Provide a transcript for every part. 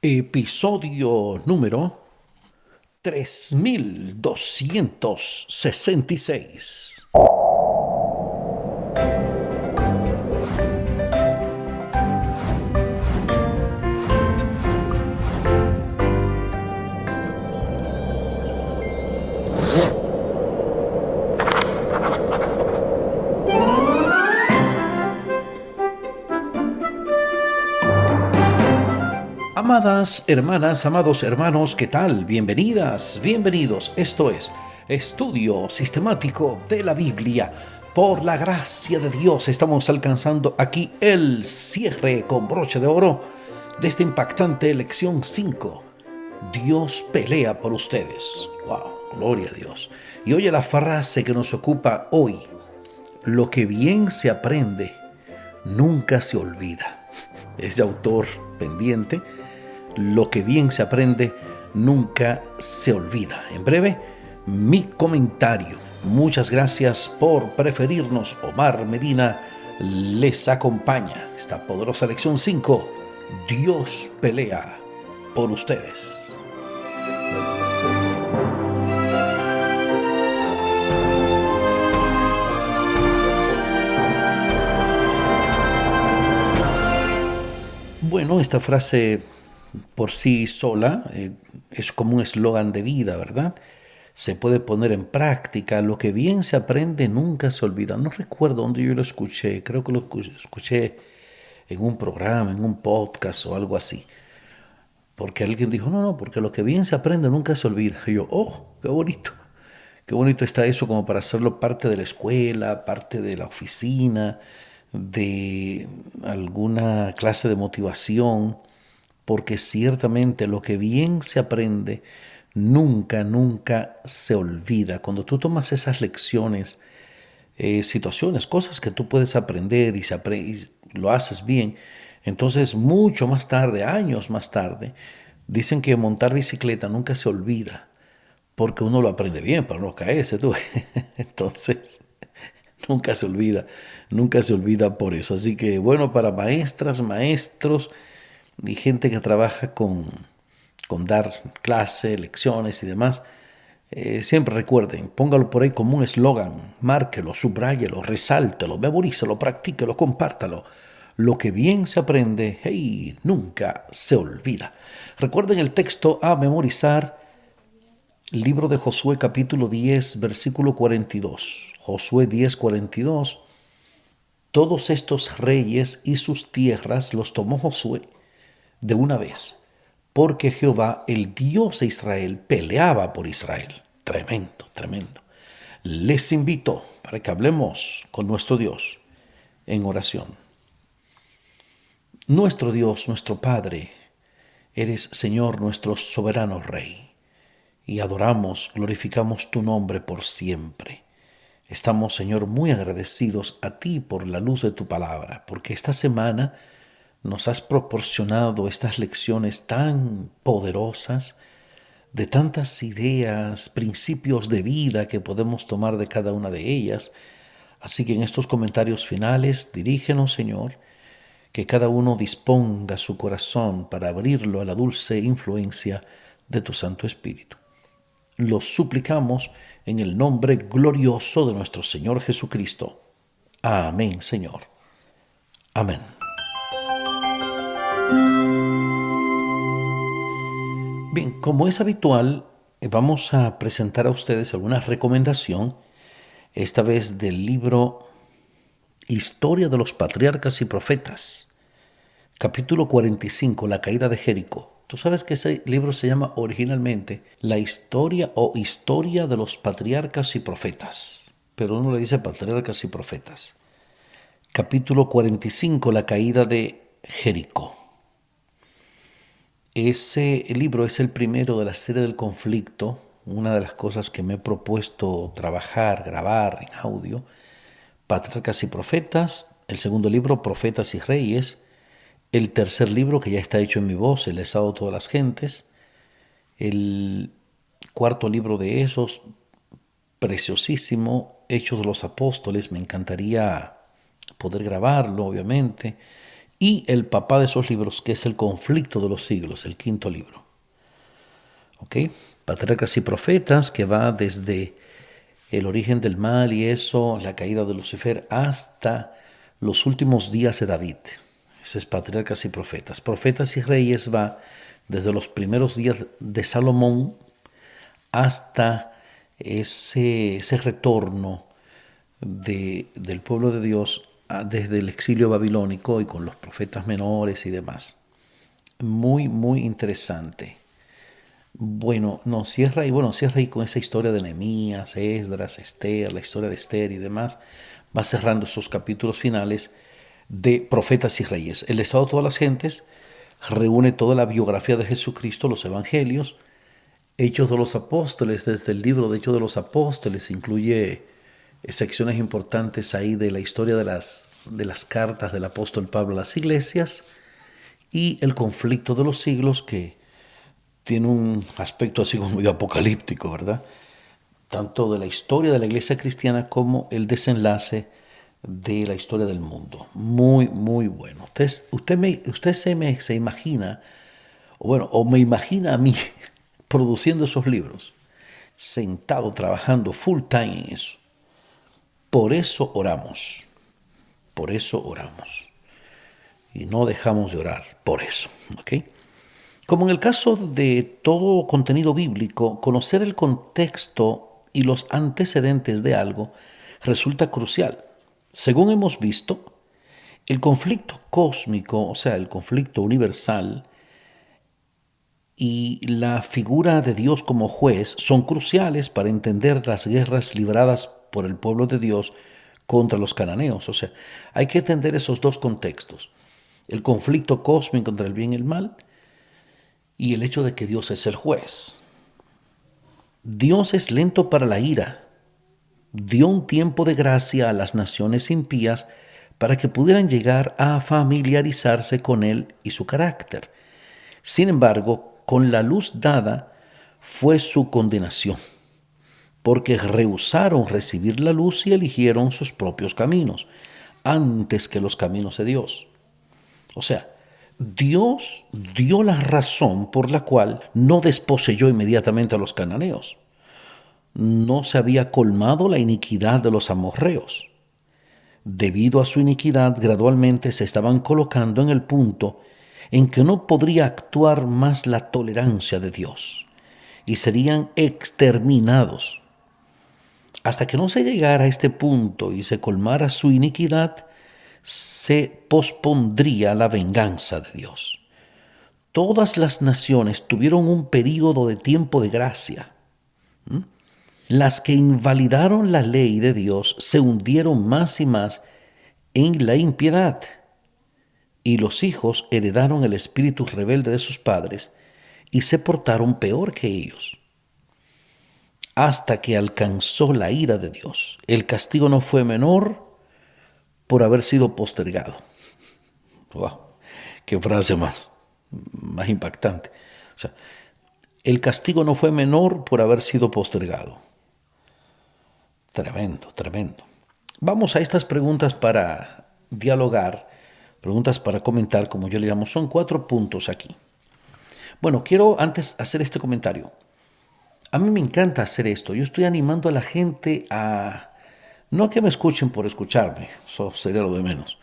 Episodio número 3266. Amadas hermanas, amados hermanos, ¿qué tal? Bienvenidas, bienvenidos. Esto es Estudio Sistemático de la Biblia. Por la gracia de Dios estamos alcanzando aquí el cierre con broche de oro de esta impactante lección 5. Dios pelea por ustedes. ¡Wow! Gloria a Dios. Y oye la frase que nos ocupa hoy. Lo que bien se aprende, nunca se olvida. Es de autor pendiente. Lo que bien se aprende nunca se olvida. En breve, mi comentario. Muchas gracias por preferirnos. Omar Medina les acompaña. Esta poderosa lección 5. Dios pelea por ustedes. Bueno, esta frase por sí sola es como un eslogan de vida, ¿verdad? Se puede poner en práctica. Lo que bien se aprende nunca se olvida. No recuerdo dónde yo lo escuché. Creo que lo escuché en un programa, en un podcast o algo así. Porque alguien dijo, no, porque lo que bien se aprende nunca se olvida. Y yo, oh, qué bonito. Qué bonito está eso como para hacerlo parte de la escuela, parte de la oficina, de alguna clase de motivación, porque ciertamente lo que bien se aprende nunca se olvida. Cuando tú tomas esas lecciones, situaciones, cosas que tú puedes aprender y lo haces bien, entonces mucho más tarde, años más tarde, dicen que montar bicicleta nunca se olvida, porque uno lo aprende bien para no caerse, tú. Entonces, nunca se olvida por eso. Así que bueno, para maestras, maestros y gente que trabaja con dar clase, lecciones y demás, siempre recuerden, póngalo por ahí como un eslogan, márquelo, subráyelo, resáltelo, memorícelo, practíquelo, compártalo. Lo que bien se aprende, hey, nunca se olvida. Recuerden el texto a memorizar, libro de Josué capítulo 10, versículo 42. Josué 10, 42. Todos estos reyes y sus tierras los tomó Josué de una vez, porque Jehová, el Dios de Israel, peleaba por Israel. Tremendo, tremendo. Les invito para que hablemos con nuestro Dios en oración. Nuestro Dios, nuestro Padre, eres Señor, nuestro soberano Rey, y adoramos, glorificamos tu nombre por siempre. Estamos, Señor, muy agradecidos a ti por la luz de tu palabra, porque esta semana nos has proporcionado estas lecciones tan poderosas, de tantas ideas, principios de vida que podemos tomar de cada una de ellas. Así que en estos comentarios finales, dirígenos, Señor, que cada uno disponga su corazón para abrirlo a la dulce influencia de tu Santo Espíritu. Lo suplicamos en el nombre glorioso de nuestro Señor Jesucristo. Amén, Señor. Amén. Bien, como es habitual, vamos a presentar a ustedes alguna recomendación, esta vez del libro Historia de los Patriarcas y Profetas, capítulo 45, La caída de Jericó. Tú sabes que ese libro se llama originalmente La historia o Historia de los Patriarcas y Profetas, pero uno le dice Patriarcas y Profetas. Capítulo 45, La caída de Jericó. Ese libro es el primero de la serie del conflicto, una de las cosas que me he propuesto trabajar, grabar en audio. Patriarcas y Profetas, el segundo libro, Profetas y Reyes, el tercer libro que ya está hecho en mi voz, El Estado de todas las gentes, el cuarto libro de esos, preciosísimo, Hechos de los Apóstoles, me encantaría poder grabarlo, obviamente, y el papá de esos libros, que es El conflicto de los siglos, el quinto libro. ¿Ok? Patriarcas y profetas, que va desde el origen del mal y eso, la caída de Lucifer, hasta los últimos días de David. Eso es Patriarcas y profetas. Profetas y reyes va desde los primeros días de Salomón hasta ese retorno del pueblo de Dios desde el exilio babilónico y con los profetas menores y demás. Muy, muy interesante. Bueno, no, cierra ahí con esa historia de Nehemías, Esdras, Esther, la historia de Esther y demás. Va cerrando esos capítulos finales de Profetas y Reyes. El estado de todas las gentes reúne toda la biografía de Jesucristo, los evangelios, Hechos de los Apóstoles, desde el libro de Hechos de los Apóstoles, incluye secciones importantes ahí de la historia de las cartas del apóstol Pablo a las iglesias y el conflicto de los siglos, que tiene un aspecto así como medio apocalíptico, ¿verdad? Tanto de la historia de la iglesia cristiana como el desenlace de la historia del mundo. Muy, muy bueno. Usted se imagina, o me imagina a mí produciendo esos libros, sentado trabajando full time en eso. Por eso oramos, por eso oramos. Y no dejamos de orar por eso, ¿ok? Como en el caso de todo contenido bíblico, conocer el contexto y los antecedentes de algo resulta crucial. Según hemos visto, el conflicto cósmico, o sea, el conflicto universal, y la figura de Dios como juez son cruciales para entender las guerras libradas por el pueblo de Dios contra los cananeos. O sea, hay que entender esos dos contextos. El conflicto cósmico entre el bien y el mal y el hecho de que Dios es el juez. Dios es lento para la ira. Dio un tiempo de gracia a las naciones impías para que pudieran llegar a familiarizarse con Él y su carácter. Sin embargo, con la luz dada fue su condenación, porque rehusaron recibir la luz y eligieron sus propios caminos, antes que los caminos de Dios. O sea, Dios dio la razón por la cual no desposeyó inmediatamente a los cananeos. No se había colmado la iniquidad de los amorreos. Debido a su iniquidad, gradualmente se estaban colocando en el punto en que no podría actuar más la tolerancia de Dios y serían exterminados. Hasta que no se llegara a este punto y se colmara su iniquidad, se pospondría la venganza de Dios. Todas las naciones tuvieron un período de tiempo de gracia. Las que invalidaron la ley de Dios se hundieron más y más en la impiedad, y los hijos heredaron el espíritu rebelde de sus padres y se portaron peor que ellos, hasta que alcanzó la ira de Dios. El castigo no fue menor por haber sido postergado. ¡Wow! ¡Qué frase más impactante! O sea, el castigo no fue menor por haber sido postergado. Tremendo, tremendo. Vamos a estas preguntas para dialogar, preguntas para comentar, como yo le llamo. Son 4 puntos aquí. Bueno, quiero antes hacer este comentario. A mí me encanta hacer esto. Yo estoy animando a la gente a, no a que me escuchen por escucharme, eso sería lo de menos,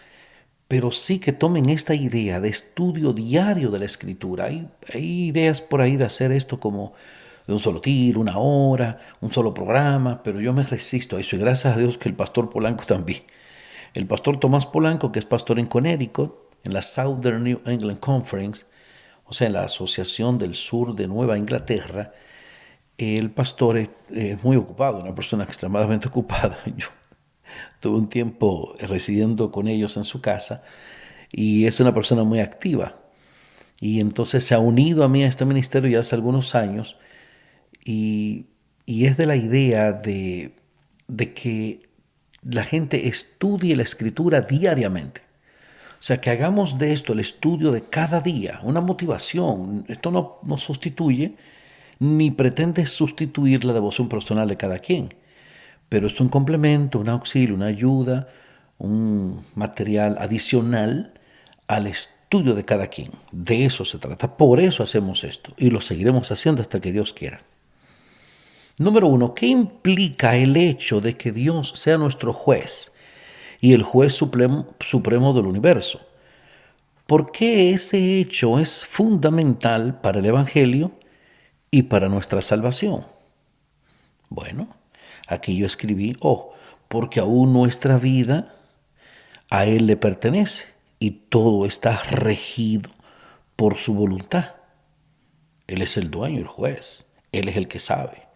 pero sí que tomen esta idea de estudio diario de la Escritura. Hay ideas por ahí de hacer esto como de un solo tiro, 1 hora, un solo programa, pero yo me resisto a eso y gracias a Dios que el pastor Polanco también. El pastor Tomás Polanco, que es pastor en Connecticut, en la Southern New England Conference, o sea, en la Asociación del Sur de Nueva Inglaterra, el pastor es muy ocupado, una persona extremadamente ocupada. Yo tuve un tiempo residiendo con ellos en su casa y es una persona muy activa. Y entonces se ha unido a mí a este ministerio ya hace algunos años y es de la idea de que la gente estudie la Escritura diariamente. O sea, que hagamos de esto el estudio de cada día, una motivación. Esto no sustituye ni pretende sustituir la devoción personal de cada quien, pero es un complemento, un auxilio, una ayuda, un material adicional al estudio de cada quien. De eso se trata. Por eso hacemos esto y lo seguiremos haciendo hasta que Dios quiera. Número 1, ¿qué implica el hecho de que Dios sea nuestro juez y el juez supremo del universo? ¿Por qué ese hecho es fundamental para el Evangelio y para nuestra salvación? Bueno, aquí yo escribí, porque aún nuestra vida a Él le pertenece y todo está regido por su voluntad. Él es el dueño, el juez. Él es el que sabe.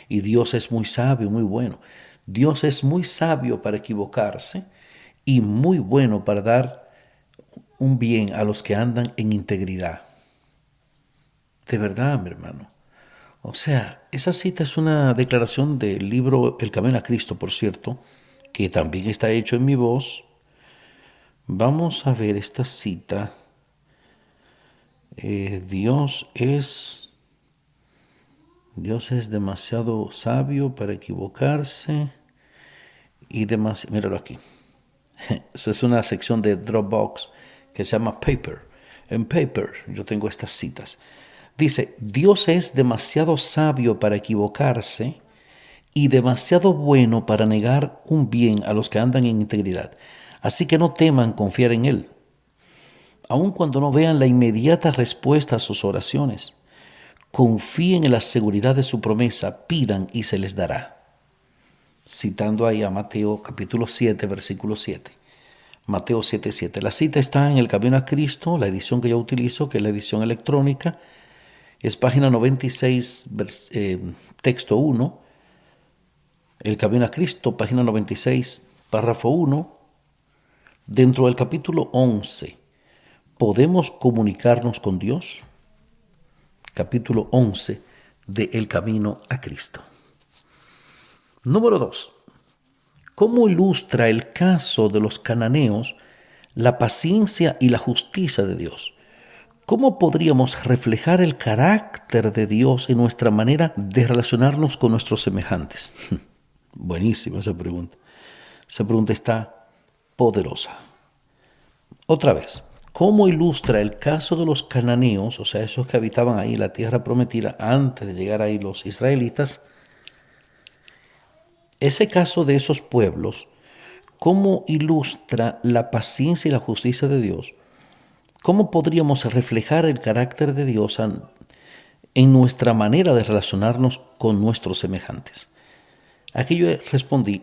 Y Dios es muy sabio, muy bueno. Dios es muy sabio para equivocarse y muy bueno para dar un bien a los que andan en integridad. De verdad, mi hermano. O sea, esa cita es una declaración del libro El Camino a Cristo, por cierto, que también está hecho en mi voz. Vamos a ver esta cita. Dios es demasiado sabio para equivocarse y demasiado... Míralo aquí. Eso es una sección de Dropbox que se llama Paper. En Paper yo tengo estas citas. Dice, Dios es demasiado sabio para equivocarse y demasiado bueno para negar un bien a los que andan en integridad. Así que no teman confiar en Él, aun cuando no vean la inmediata respuesta a sus oraciones. Confíen en la seguridad de su promesa, pidan y se les dará. Citando ahí a Mateo capítulo 7, versículo 7. Mateo 7, 7. La cita está en El Camino a Cristo, la edición que yo utilizo, que es la edición electrónica. Es página 96, texto 1. El Camino a Cristo, página 96, párrafo 1. Dentro del capítulo 11, ¿podemos comunicarnos con Dios? Capítulo 11 de El Camino a Cristo. Número 2. ¿Cómo ilustra el caso de los cananeos la paciencia y la justicia de Dios? ¿Cómo podríamos reflejar el carácter de Dios en nuestra manera de relacionarnos con nuestros semejantes? Buenísima esa pregunta. Esa pregunta está poderosa. Otra vez, ¿cómo ilustra el caso de los cananeos, o sea, esos que habitaban ahí la tierra prometida antes de llegar ahí los israelitas? Ese caso de esos pueblos, ¿cómo ilustra la paciencia y la justicia de Dios? ¿Cómo podríamos reflejar el carácter de Dios en nuestra manera de relacionarnos con nuestros semejantes? Aquí yo respondí,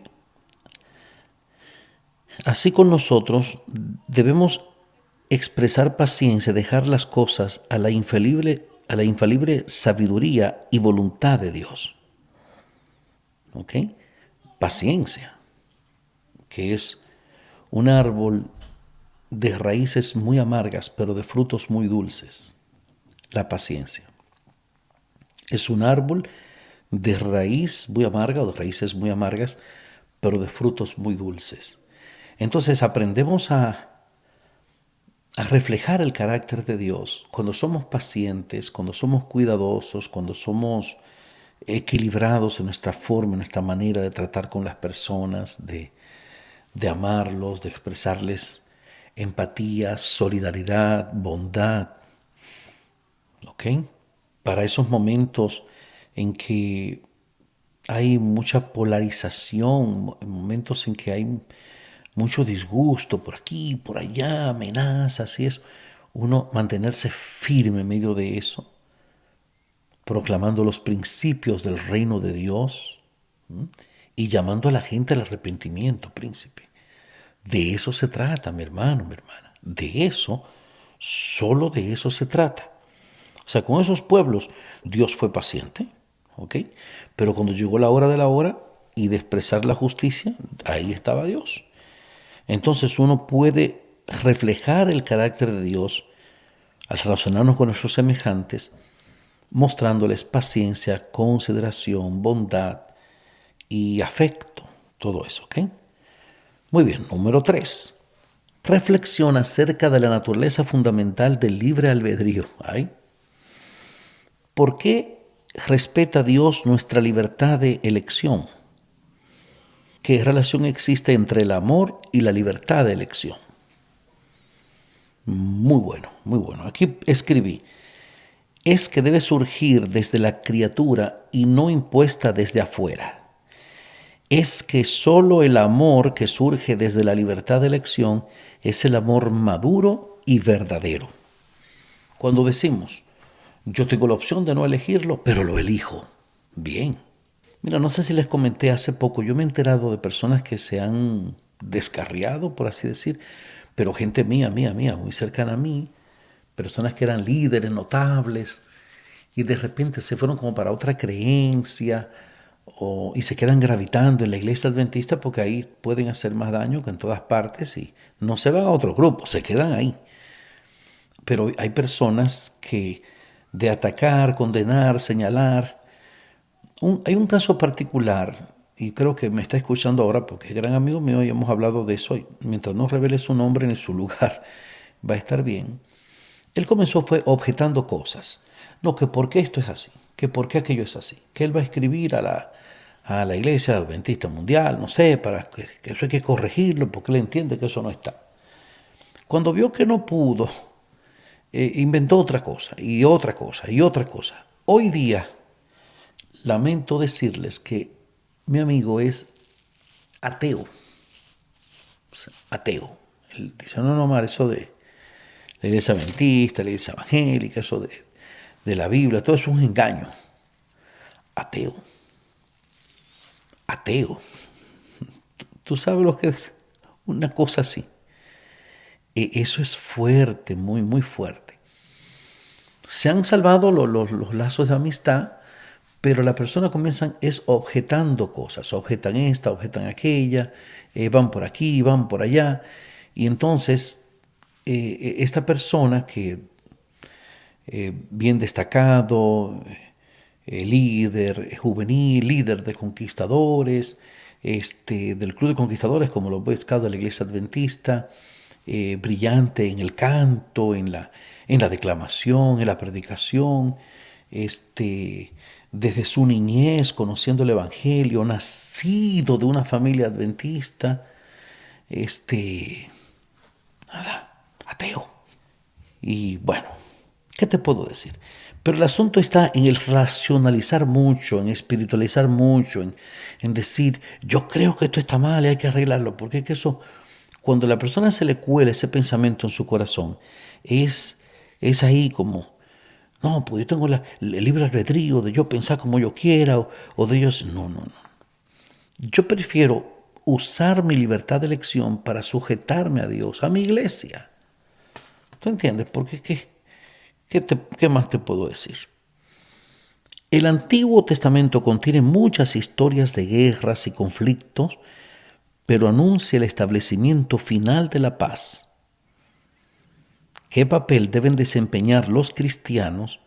así con nosotros debemos expresar paciencia, dejar las cosas a la infalible sabiduría y voluntad de Dios. ¿Ok? Paciencia, que es un árbol de raíces muy amargas, pero de frutos muy dulces. La paciencia. Es un árbol de raíz muy amarga o de raíces muy amargas, pero de frutos muy dulces. Entonces aprendemos a reflejar el carácter de Dios cuando somos pacientes, cuando somos cuidadosos, cuando somos equilibrados en nuestra forma, en nuestra manera de tratar con las personas, de amarlos, de expresarles empatía, solidaridad, bondad. ¿Ok? Para esos momentos en que hay mucha polarización, momentos en que hay mucho disgusto por aquí, por allá, amenazas y eso, uno mantenerse firme en medio de eso, proclamando los principios del reino de Dios, ¿m? Y llamando a la gente al arrepentimiento, príncipe. De eso se trata, mi hermano, mi hermana. De eso, solo de eso se trata. O sea, con esos pueblos Dios fue paciente, ¿ok? Pero cuando llegó la hora de la hora y de expresar la justicia, ahí estaba Dios. Entonces uno puede reflejar el carácter de Dios al relacionarnos con nuestros semejantes, mostrándoles paciencia, consideración, bondad y afecto, todo eso, ¿ok? Muy bien, número 3. Reflexiona acerca de la naturaleza fundamental del libre albedrío. ¿Ay? ¿Por qué respeta Dios nuestra libertad de elección? ¿Qué relación existe entre el amor y la libertad de elección? Muy bueno, muy bueno. Aquí escribí, es que debe surgir desde la criatura y no impuesta desde afuera. Es que solo el amor que surge desde la libertad de elección es el amor maduro y verdadero. Cuando decimos, yo tengo la opción de no elegirlo, pero lo elijo. Bien. Mira, no sé si les comenté hace poco, yo me he enterado de personas que se han descarriado, por así decir, pero gente mía, muy cercana a mí, personas que eran líderes notables y de repente se fueron como para otra creencia y se quedan gravitando en la iglesia adventista porque ahí pueden hacer más daño que en todas partes y no se van a otro grupo, se quedan ahí. Pero hay personas que de atacar, condenar, señalar. Hay un caso particular, y creo que me está escuchando ahora porque es gran amigo mío y hemos hablado de eso. Y mientras no revele su nombre ni su lugar, va a estar bien. Él comenzó fue objetando cosas. No, que por qué esto es así, que por qué aquello es así, que él va a escribir a la iglesia adventista mundial, no sé, para que eso hay que corregirlo porque él entiende que eso no está. Cuando vio que no pudo, inventó otra cosa y otra cosa y otra cosa. Hoy día, lamento decirles que mi amigo es ateo. Ateo. Él dice, no, Omar, eso de la iglesia adventista, la iglesia evangélica, eso de la Biblia, todo eso es un engaño. Ateo. Ateo. ¿Tú sabes lo que es una cosa así? Eso es fuerte, muy, muy fuerte. Se han salvado los lazos de amistad, pero la persona comienzan es objetando cosas, objetan esta, objetan aquella, van por aquí, van por allá, y entonces esta persona que bien destacado, líder juvenil, líder de conquistadores, del Club de Conquistadores, como los Boy Scouts de la Iglesia Adventista, brillante en el canto, en la declamación, en la predicación, desde su niñez conociendo el Evangelio, nacido de una familia adventista, nada, ateo. Y bueno, ¿qué te puedo decir? Pero el asunto está en el racionalizar mucho, en espiritualizar mucho, en decir, yo creo que esto está mal y hay que arreglarlo, porque es que eso, cuando a la persona se le cuela ese pensamiento en su corazón, es ahí como, no, pues yo tengo el libre albedrío de yo pensar como yo quiera, o de ellos, no, no, no. Yo prefiero usar mi libertad de elección para sujetarme a Dios, a mi iglesia. ¿Tú entiendes? Porque ¿qué más te puedo decir? El Antiguo Testamento contiene muchas historias de guerras y conflictos, pero anuncia el establecimiento final de la paz. ¿Qué papel deben desempeñar los cristianos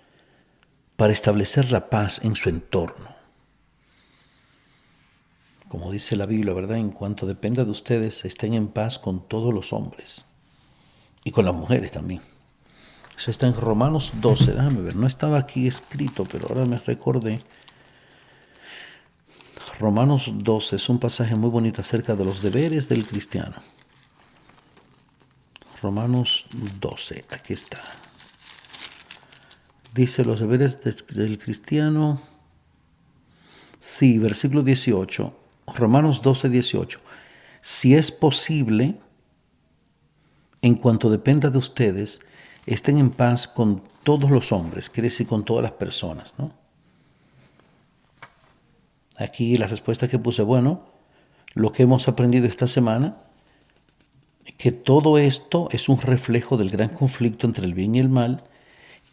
para establecer la paz en su entorno? Como dice la Biblia, ¿verdad? En cuanto dependa de ustedes, estén en paz con todos los hombres y con las mujeres también. Eso está en Romanos 12, déjame ver, no estaba aquí escrito, pero ahora me recordé. Romanos 12 es un pasaje muy bonito acerca de los deberes del cristiano. Romanos 12, aquí está. Dice los deberes del cristiano. Sí, versículo 18. Romanos 12, 18. Si es posible, en cuanto dependa de ustedes, estén en paz con todos los hombres, quiere decir con todas las personas, ¿no? Aquí la respuesta que puse, bueno, lo que hemos aprendido esta semana, que todo esto es un reflejo del gran conflicto entre el bien y el mal,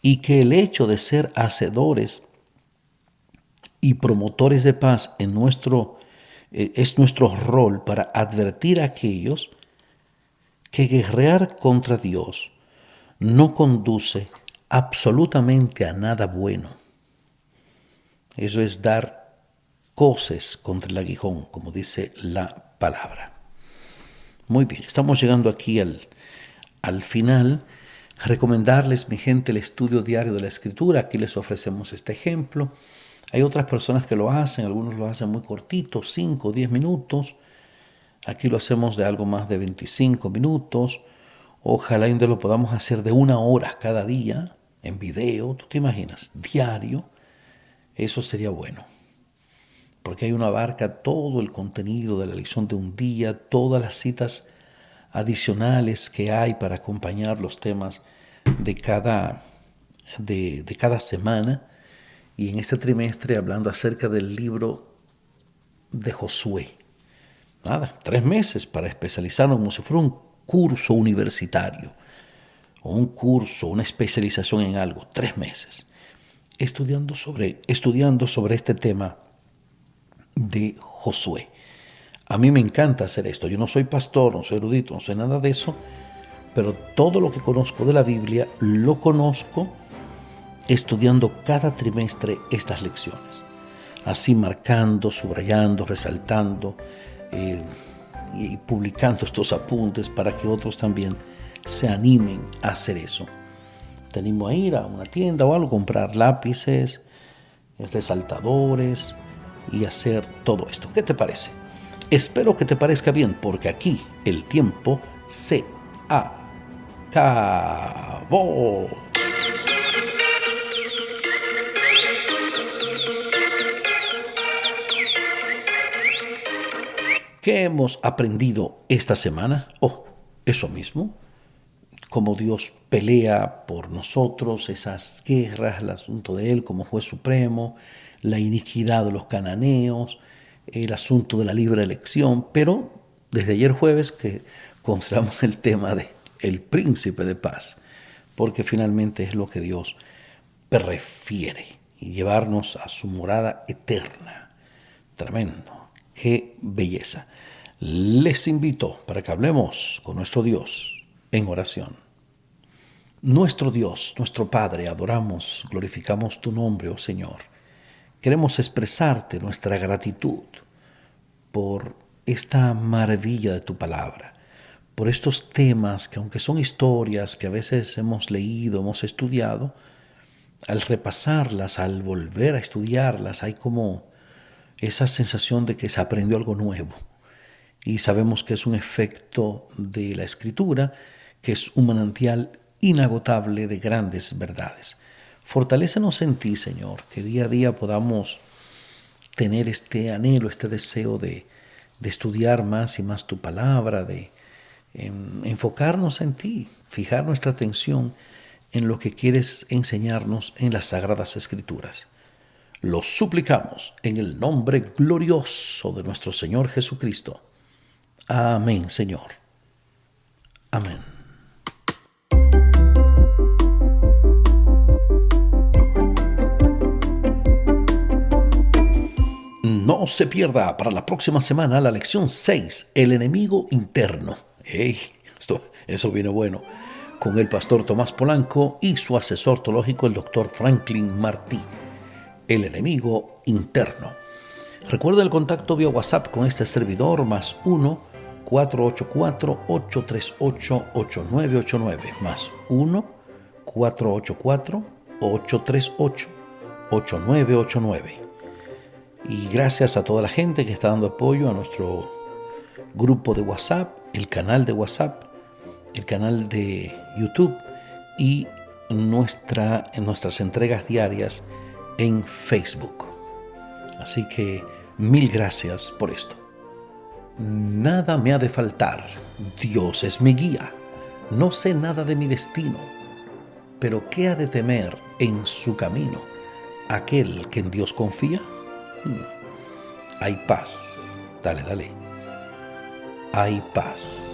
y que el hecho de ser hacedores y promotores de paz es nuestro rol para advertir a aquellos que guerrear contra Dios no conduce absolutamente a nada bueno. Eso es dar coces contra el aguijón, como dice la palabra. Muy bien, estamos llegando aquí al final. Recomendarles, mi gente, el estudio diario de la Escritura. Aquí les ofrecemos este ejemplo. Hay otras personas que lo hacen, algunos lo hacen muy cortito, 5 o 10 minutos. Aquí lo hacemos de algo más de 25 minutos. Ojalá y lo podamos hacer de 1 hora cada día, en video, ¿tú te imaginas? Diario. Eso sería bueno, porque ahí uno abarca todo el contenido de la lección de un día, todas las citas adicionales que hay para acompañar los temas de cada semana. Y en este trimestre hablando acerca del libro de Josué. Nada, 3 meses para especializarnos como si fuera un curso universitario o un curso, una especialización en algo. 3 meses estudiando sobre este tema de Josué. A mí me encanta hacer esto. Yo no soy pastor, no soy erudito, no soy nada de eso, pero todo lo que conozco de la Biblia lo conozco estudiando cada trimestre estas lecciones. Así marcando, subrayando, resaltando y publicando estos apuntes para que otros también se animen a hacer eso. Te animo a ir a una tienda o algo, comprar lápices, resaltadores y hacer todo esto. ¿Qué te parece? Espero que te parezca bien, porque aquí el tiempo se acabó. ¿Qué hemos aprendido esta semana? Eso mismo, cómo Dios pelea por nosotros, esas guerras, el asunto de Él como juez supremo, la iniquidad de los cananeos, el asunto de la libre elección, pero desde ayer jueves que consideramos el tema de el príncipe de paz, porque finalmente es lo que Dios prefiere y llevarnos a su morada eterna. Tremendo, qué belleza. Les invito para que hablemos con nuestro Dios en oración. Nuestro Dios, nuestro Padre, adoramos, glorificamos tu nombre, oh Señor. Queremos expresarte nuestra gratitud por esta maravilla de tu palabra, por estos temas que aunque son historias que a veces hemos leído, hemos estudiado, al repasarlas, al volver a estudiarlas, hay como esa sensación de que se aprendió algo nuevo. Y sabemos que es un efecto de la Escritura, que es un manantial inagotable de grandes verdades. Fortalécenos en ti, Señor, que día a día podamos tener este anhelo, este deseo de estudiar más y más tu palabra, de enfocarnos en ti, fijar nuestra atención en lo que quieres enseñarnos en las Sagradas Escrituras. Lo suplicamos en el nombre glorioso de nuestro Señor Jesucristo. Amén, Señor. Amén. No se pierda para la próxima semana la lección 6, el enemigo interno. Eso viene bueno, con el pastor Tomás Polanco y su asesor teológico, el doctor Franklin Martí. El enemigo interno. Recuerda el contacto vía WhatsApp con este servidor, +1 484 838 8989, +1 484 838 8989. Y gracias a toda la gente que está dando apoyo a nuestro grupo de WhatsApp, el canal de WhatsApp, el canal de YouTube y en nuestras entregas diarias en Facebook. Así que 1000 gracias por esto. Nada me ha de faltar. Dios es mi guía. No sé nada de mi destino, pero ¿qué ha de temer en su camino aquel que en Dios confía? Hay paz. Dale. Hay paz.